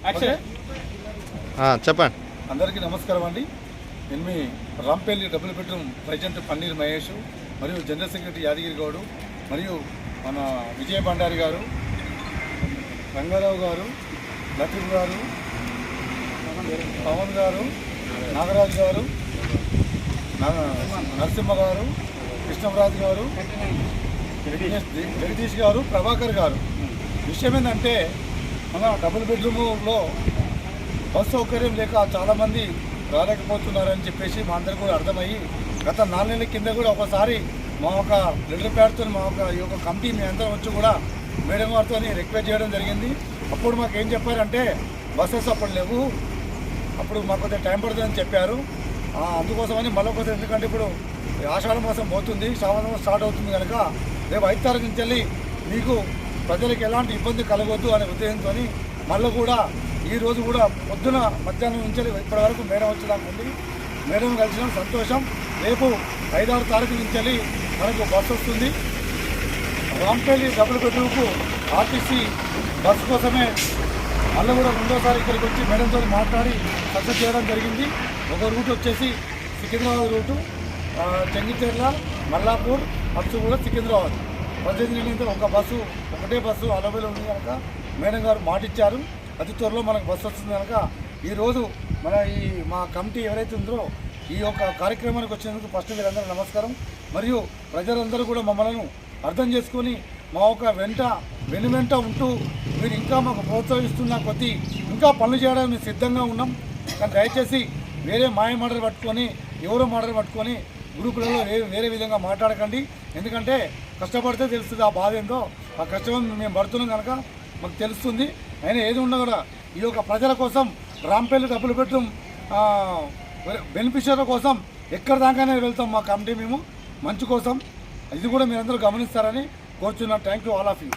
చెప్పండి. అందరికీ నమస్కారం అండి. నేను మీ Rampalli double bedroom president Panneer Mahesh మరియు జనరల్ సెక్రటరీ యాదగిరి గౌడు మరియు మన విజయ భండారి గారు, రంగారావు గారు, లతీఫ్ గారు, పవన్ గారు, నాగరాజు గారు, నరసింహ గారు, కృష్ణరాజు గారు, జగదీష్ గారు, ప్రభాకర్ గారు. విషయం ఏంటంటే మన డబుల్ బెడ్రూమ్లో బస్ సౌకర్యం లేక చాలామంది రాలేకపోతున్నారని చెప్పేసి మా అందరికీ కూడా అర్థమయ్యి గత 4 నెలల కింద కూడా ఒకసారి మా ఒక లెటర్ ప్యాడ్తో మా ఈ యొక్క కమిటీ మీ అందరం వచ్చి కూడా మేడం గారితో రిక్వెస్ట్ చేయడం జరిగింది. అప్పుడు మాకు ఏం చెప్పారంటే బస్సెస్ అప్పుడు లేవు, అప్పుడు మాకు కొద్దిగా టైం పడుతుందని చెప్పారు. అందుకోసమని మళ్ళీ కొద్దిగా, ఎందుకంటే ఇప్పుడు ఆషాఢ మాసం పోతుంది, శ్రావణ మాసం స్టార్ట్ అవుతుంది కనుక రేపు 5 తారీఖు నుంచి వెళ్ళి మీకు ప్రజలకు ఎలాంటి ఇబ్బంది కలగొద్దు అనే ఉద్దేశంతో మళ్ళీ కూడా ఈరోజు కూడా పొద్దున మధ్యాహ్నం నుంచి ఇప్పటి వరకు మేడం వచ్చేదాకా ఉంది. మేడం కలిసిన సంతోషం. రేపు 5-6 తారీఖు నుంచి వెళ్ళి మనకు బస్సు వస్తుంది. రాంపల్లి డబుల్ బెడ్రూమ్కు ఆర్టీసీ బస్సు కోసమే మళ్ళీ కూడా రెండోసారి ఇక్కడికి వచ్చి మేడంతో మాట్లాడి సక్సెస్ చేయడం జరిగింది. ఒక రూట్ వచ్చేసి సికింద్రాబాద్ రూటు, చెంగిచెర్ల, మల్లాపూర్, బస్సు కూడా సికింద్రాబాద్. ప్రతినిధి ఒకటే బస్సు అవైలబుల్ ఉంది కనుక మేడం గారు మాటిచ్చారు. అతి త్వరలో మనకు బస్సు వస్తుంది కనుక ఈరోజు మా కమిటీ ఎవరైతే ఉందో ఈ యొక్క కార్యక్రమానికి వచ్చినందుకు ఫస్ట్ మీరందరూ నమస్కారం. మరియు ప్రజలందరూ కూడా మమ్మల్ని అర్థం చేసుకొని మా ఒక వెనువెంట ఉంటూ మీరు ఇంకా మాకు ప్రోత్సహిస్తున్న కొద్దీ ఇంకా పనులు చేయడానికి మేము సిద్ధంగా ఉన్నాం. కానీ దయచేసి వేరే మాటలు పట్టుకొని ఎవరో మాటలు పట్టుకొని గ్రూపులలో వేరే విధంగా మాట్లాడకండి. ఎందుకంటే కష్టపడితే తెలుస్తుంది ఆ బాధ ఏందో. ఆ కష్టం మేము పడుతున్నాం కనుక మాకు తెలుస్తుంది. అయినా ఏది ఉన్నా కూడా ఈ యొక్క ప్రజల కోసం రాంపల్లి డబుల్ బెడ్రూమ్ బెనిఫిషియరీ కోసం ఎక్కడి దాకానే వెళ్తాం. మా కమిటీ మేము మంచి కోసం ఇది కూడా మీరందరూ గమనిస్తారని కోరుచున్నాను. Thank you all of you.